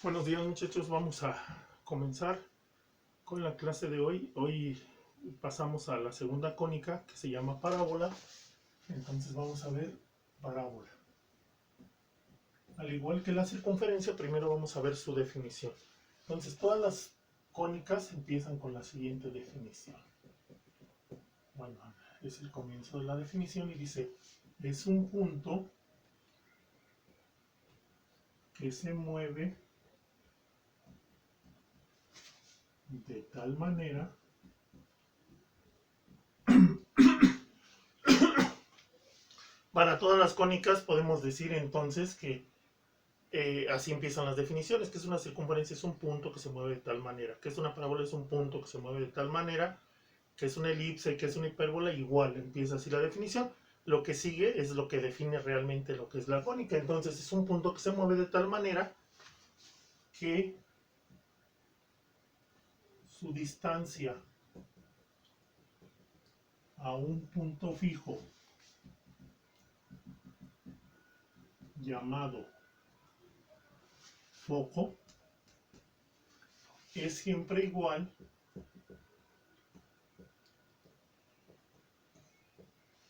Buenos días muchachos, vamos a comenzar con la clase de hoy. Hoy pasamos a la segunda cónica que se llama parábola. Entonces vamos a ver parábola. Al igual que la circunferencia, primero vamos a ver su definición. Entonces todas las cónicas empiezan con la siguiente definición. Bueno, es el comienzo de la definición y dice, es un punto que se mueve de tal manera para todas las cónicas podemos decir entonces que así empiezan las definiciones, que es una circunferencia, es un punto que se mueve de tal manera, que es una parábola, es un punto que se mueve de tal manera, que es una elipse, que es una hipérbola, igual empieza así la definición. Lo que sigue es lo que define realmente lo que es la cónica. Entonces es un punto que se mueve de tal manera que su distancia a un punto fijo llamado foco es siempre igual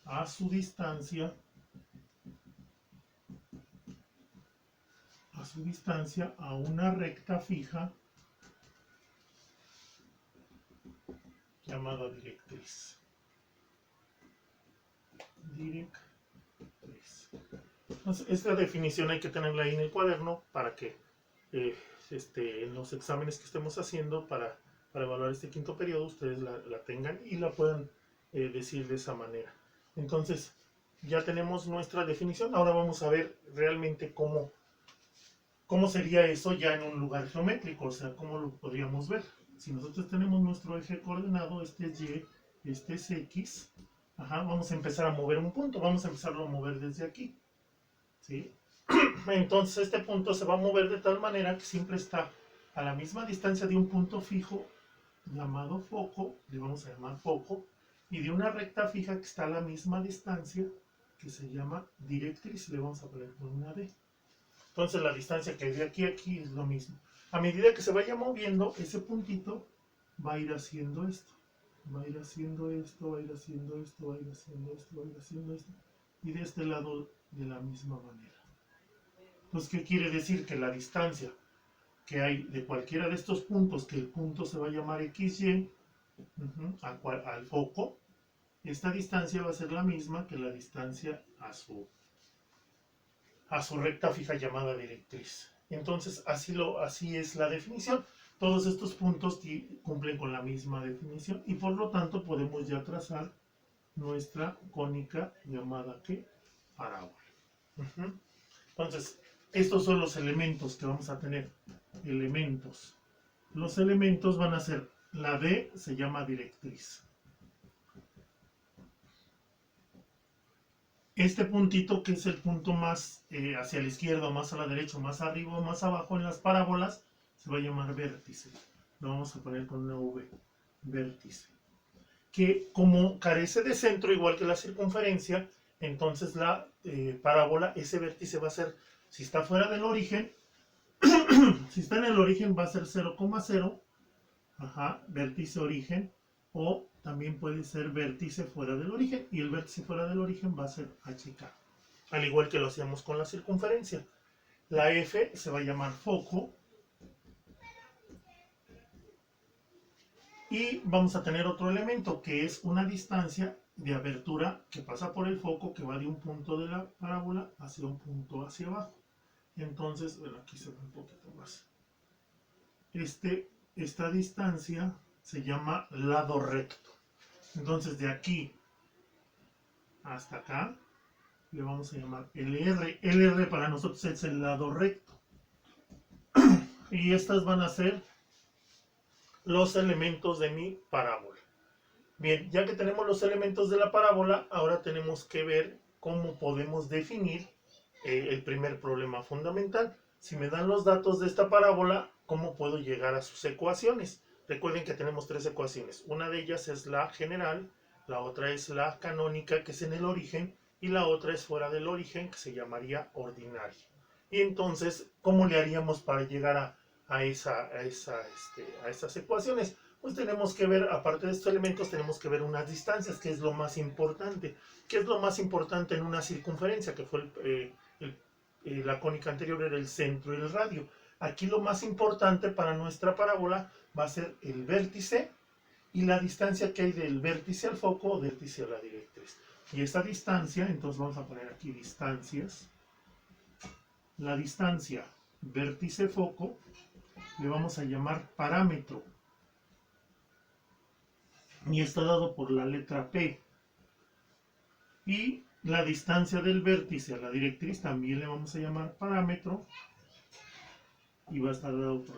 a su distancia a una recta fija llamada directriz. Entonces, esta definición hay que tenerla ahí en el cuaderno para que en los exámenes que estemos haciendo para evaluar este quinto periodo ustedes la tengan y la puedan decir de esa manera. Entonces, ya tenemos nuestra definición. Ahora vamos a ver realmente cómo sería eso ya en un lugar geométrico, o sea, cómo lo podríamos ver. Si nosotros tenemos nuestro eje coordenado, este es Y, este es X, vamos a empezar a mover un punto, vamos a empezarlo a mover desde aquí, ¿sí? Entonces este punto se va a mover de tal manera que siempre está a la misma distancia de un punto fijo llamado foco, le vamos a llamar foco, y de una recta fija que está a la misma distancia, que se llama directriz, le vamos a poner una D. Entonces la distancia que hay de aquí a aquí es lo mismo. A medida que se vaya moviendo, ese puntito va a ir haciendo esto. Va a ir haciendo esto, va a ir haciendo esto, va a ir haciendo esto, va a ir haciendo esto. Y de este lado de la misma manera. Entonces, ¿qué quiere decir? Que la distancia que hay de cualquiera de estos puntos, que el punto se va a llamar XY, al foco, esta distancia va a ser la misma que la distancia a su recta fija llamada directriz. Entonces, así es la definición. Todos estos puntos cumplen con la misma definición y por lo tanto podemos ya trazar nuestra cónica llamada ¿qué? Parábola. Entonces, estos son los elementos que vamos a tener. Elementos. Los elementos van a ser, la D se llama directriz. Este puntito, que es el punto más hacia la izquierda, más a la derecha, más arriba o más abajo en las parábolas, se va a llamar vértice. Lo vamos a poner con una V, vértice. Que como carece de centro, igual que la circunferencia, entonces la parábola, ese vértice va a ser, si está fuera del origen, si está en el origen va a ser 0,0, vértice origen, o también puede ser vértice fuera del origen, y el vértice fuera del origen va a ser HK, al igual que lo hacíamos con la circunferencia. La F se va a llamar foco, y vamos a tener otro elemento que es una distancia de abertura que pasa por el foco, que va de un punto de la parábola hacia un punto hacia abajo. Entonces, bueno, aquí se ve un poquito más. Esta distancia se llama lado recto. Entonces, de aquí hasta acá le vamos a llamar LR. LR para nosotros es el lado recto. Y estas van a ser los elementos de mi parábola. Bien, ya que tenemos los elementos de la parábola, ahora tenemos que ver cómo podemos definir el primer problema fundamental. Si me dan los datos de esta parábola, ¿cómo puedo llegar a sus ecuaciones? Recuerden que tenemos tres ecuaciones. Una de ellas es la general, la otra es la canónica, que es en el origen, y la otra es fuera del origen, que se llamaría ordinaria. Y entonces, ¿cómo le haríamos para llegar a esas ecuaciones. Pues tenemos que ver, aparte de estos elementos, tenemos que ver unas distancias, que es lo más importante. ¿Qué es lo más importante en una circunferencia? Que fue la cónica anterior era el centro y el radio. Aquí lo más importante para nuestra parábola va a ser el vértice y la distancia que hay del vértice al foco o vértice a la directriz. Y esa distancia, entonces vamos a poner aquí distancias. La distancia vértice-foco le vamos a llamar parámetro. Y está dado por la letra P. Y la distancia del vértice a la directriz también le vamos a llamar parámetro. Y va a estar dado por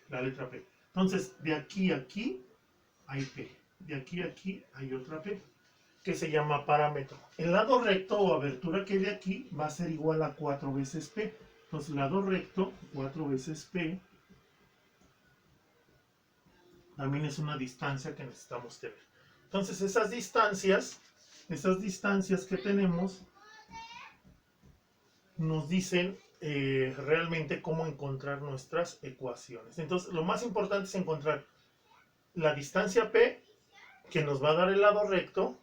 la letra P. Entonces, de aquí a aquí hay P. De aquí a aquí hay otra P, que se llama parámetro. El lado recto o abertura que hay de aquí va a ser igual a 4 veces P. Entonces, lado recto, 4 veces P, también es una distancia que necesitamos tener. Entonces, esas distancias que tenemos, nos dicen realmente cómo encontrar nuestras ecuaciones. Entonces, lo más importante es encontrar la distancia P, que nos va a dar el lado recto,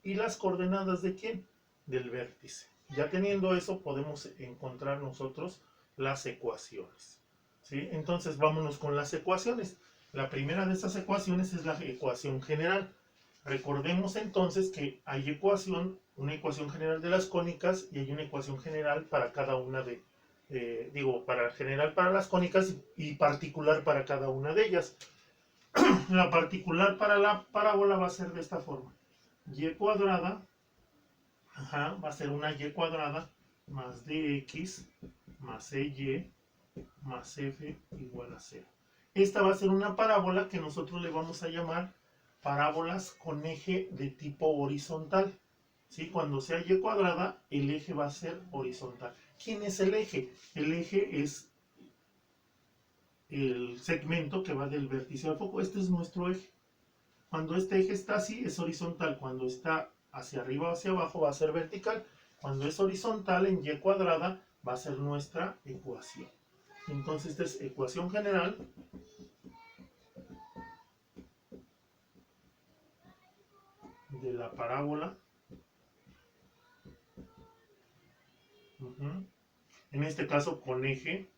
y las coordenadas ¿de quién? Del vértice. Ya teniendo eso, podemos encontrar nosotros las ecuaciones. ¿Sí? Entonces, vámonos con las ecuaciones. La primera de estas ecuaciones es la ecuación general. Recordemos entonces que hay una ecuación general de las cónicas y hay una ecuación general para cada una general para las cónicas y particular para cada una de ellas. La particular para la parábola va a ser de esta forma. Y cuadrada, va a ser una y cuadrada más dx más ey más f igual a 0. Esta va a ser una parábola que nosotros le vamos a llamar parábolas con eje de tipo horizontal. ¿Sí? Cuando sea y cuadrada, el eje va a ser horizontal. ¿Quién es el eje? El eje es el segmento que va del vértice al foco. Este es nuestro eje. Cuando este eje está así, es horizontal. Cuando está hacia arriba o hacia abajo, va a ser vertical. Cuando es horizontal, en y cuadrada, va a ser nuestra ecuación. Entonces, esta es ecuación general de la parábola. En este caso, con eje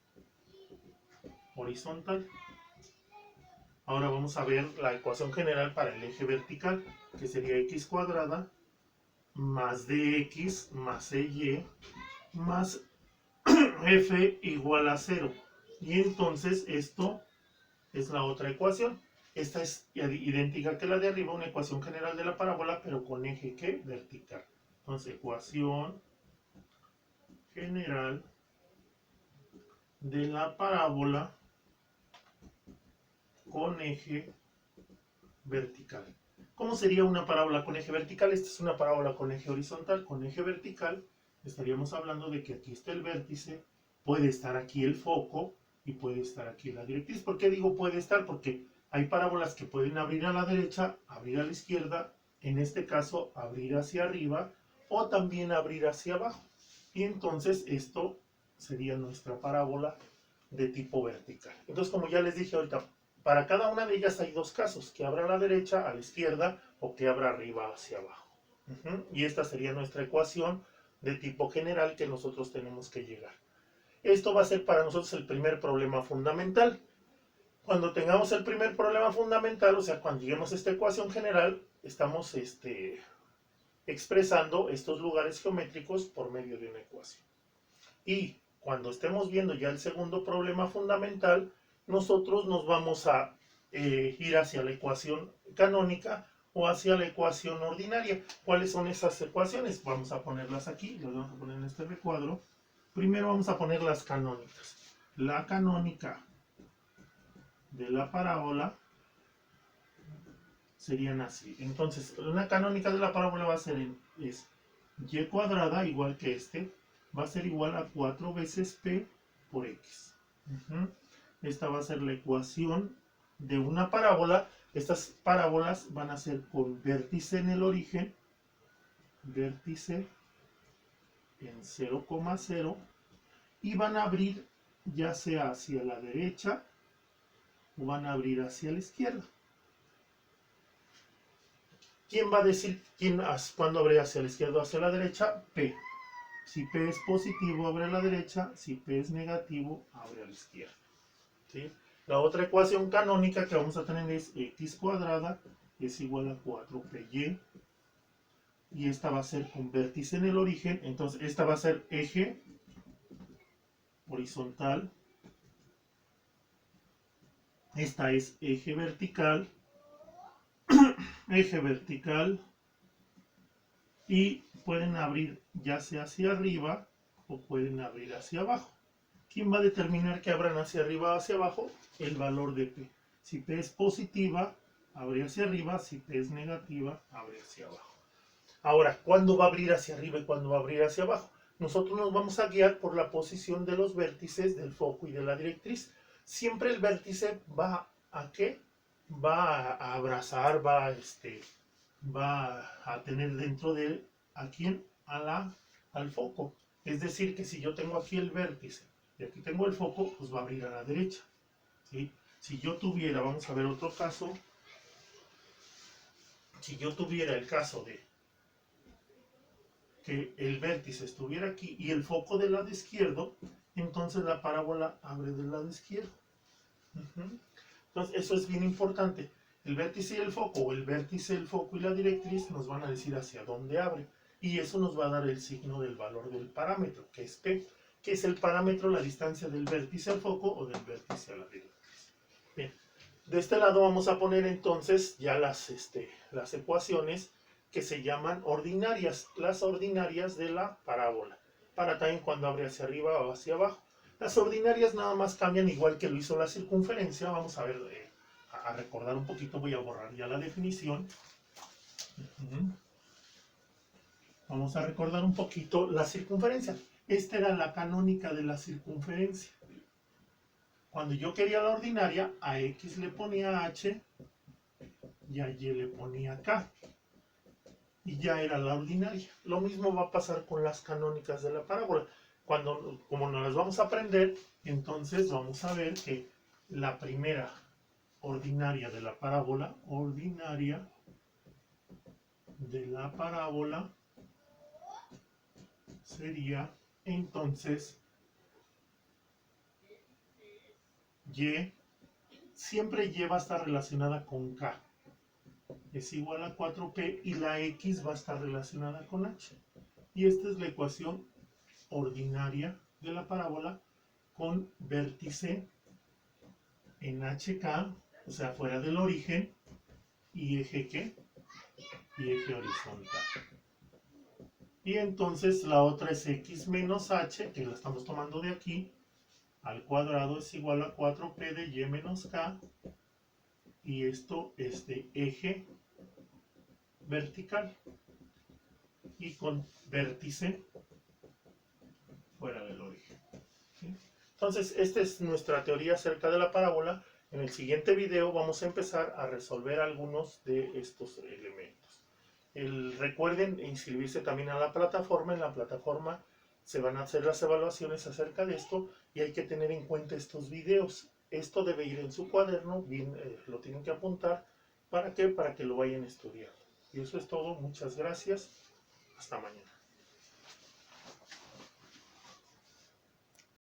horizontal. Ahora vamos a ver la ecuación general para el eje vertical, que sería x cuadrada más dx más ey más f igual a 0. Y entonces esto es la otra ecuación. Esta es idéntica que la de arriba, una ecuación general de la parábola, pero con eje ¿qué? Vertical. Entonces, ecuación general de la parábola con eje vertical. ¿Cómo sería una parábola con eje vertical? Esta es una parábola con eje horizontal. Con eje vertical estaríamos hablando de que aquí está el vértice, puede estar aquí el foco y puede estar aquí la directriz. ¿Por qué digo puede estar? Porque hay parábolas que pueden abrir a la derecha, abrir a la izquierda, en este caso abrir hacia arriba o también abrir hacia abajo. Y entonces esto sería nuestra parábola de tipo vertical. Entonces, como ya les dije ahorita, para cada una de ellas hay dos casos, que abra a la derecha, a la izquierda o que abra arriba hacia abajo. Y esta sería nuestra ecuación de tipo general que nosotros tenemos que llegar. Esto va a ser para nosotros el primer problema fundamental. Cuando tengamos el primer problema fundamental, o sea, cuando lleguemos a esta ecuación general, estamos expresando estos lugares geométricos por medio de una ecuación. Y cuando estemos viendo ya el segundo problema fundamental, nosotros nos vamos a ir hacia la ecuación canónica o hacia la ecuación ordinaria. ¿Cuáles son esas ecuaciones? Vamos a ponerlas aquí, las vamos a poner en este recuadro. Primero vamos a poner las canónicas. La canónica de la parábola serían así. Entonces, una canónica de la parábola va a ser es y cuadrada, igual que va a ser igual a 4 veces p por x. Esta va a ser la ecuación de una parábola. Estas parábolas van a ser con vértice en el origen, vértice en 0,0 y van a abrir ya sea hacia la derecha o van a abrir hacia la izquierda. ¿Quién va a decir cuándo abre hacia la izquierda o hacia la derecha? P. Si P es positivo, abre a la derecha. Si P es negativo, abre a la izquierda. ¿Sí? La otra ecuación canónica que vamos a tener es x cuadrada es igual a 4py. Y esta va a ser con vértice en el origen. Entonces, esta va a ser eje horizontal. Esta es eje vertical. Eje vertical. Y pueden abrir ya sea hacia arriba o pueden abrir hacia abajo. ¿Quién va a determinar que abran hacia arriba o hacia abajo? El valor de P. Si P es positiva, abre hacia arriba. Si P es negativa, abre hacia abajo. Ahora, ¿cuándo va a abrir hacia arriba y cuándo va a abrir hacia abajo? Nosotros nos vamos a guiar por la posición de los vértices del foco y de la directriz. Siempre el vértice va a ¿qué? Va a abrazar, va a tener dentro de él a quién, al foco. Es decir, que si yo tengo aquí el vértice y aquí tengo el foco, pues va a abrir a la derecha. ¿Sí? Si yo tuviera, vamos a ver otro caso, si yo tuviera el caso de que el vértice estuviera aquí y el foco del lado izquierdo, entonces la parábola abre del lado izquierdo. Entonces eso es bien importante. El vértice y el foco, o el vértice, el foco y la directriz nos van a decir hacia dónde abre. Y eso nos va a dar el signo del valor del parámetro, que es P, que es el parámetro, la distancia del vértice al foco o del vértice a la directriz. Bien, de este lado vamos a poner entonces ya las ecuaciones que se llaman ordinarias, las ordinarias de la parábola, para también cuando abre hacia arriba o hacia abajo. Las ordinarias nada más cambian igual que lo hizo la circunferencia. Vamos a ver, a recordar un poquito, voy a borrar ya la definición. Vamos a recordar un poquito la circunferencia. Esta era la canónica de la circunferencia. Cuando yo quería la ordinaria, a X le ponía H y a Y le ponía K. Y ya era la ordinaria. Lo mismo va a pasar con las canónicas de la parábola. Como nos las vamos a aprender, entonces vamos a ver que la primera ordinaria de la parábola, sería entonces Y, siempre Y va a estar relacionada con K. Es igual a 4P y la X va a estar relacionada con H. Y esta es la ecuación ordinaria de la parábola con vértice en HK, o sea, fuera del origen, y eje ¿qué? Y eje horizontal. Y entonces la otra es X menos H, que la estamos tomando de aquí, al cuadrado es igual a 4P de Y menos K, y esto es de eje vertical, y con vértice fuera del origen. ¿Sí? Entonces, esta es nuestra teoría acerca de la parábola. En el siguiente video vamos a empezar a resolver algunos de estos elementos. Recuerden inscribirse también a la plataforma. En la plataforma se van a hacer las evaluaciones acerca de esto y hay que tener en cuenta estos videos. Esto debe ir en su cuaderno, bien, lo tienen que apuntar. ¿Para qué? Para que lo vayan estudiando. Y eso es todo. Muchas gracias. Hasta mañana.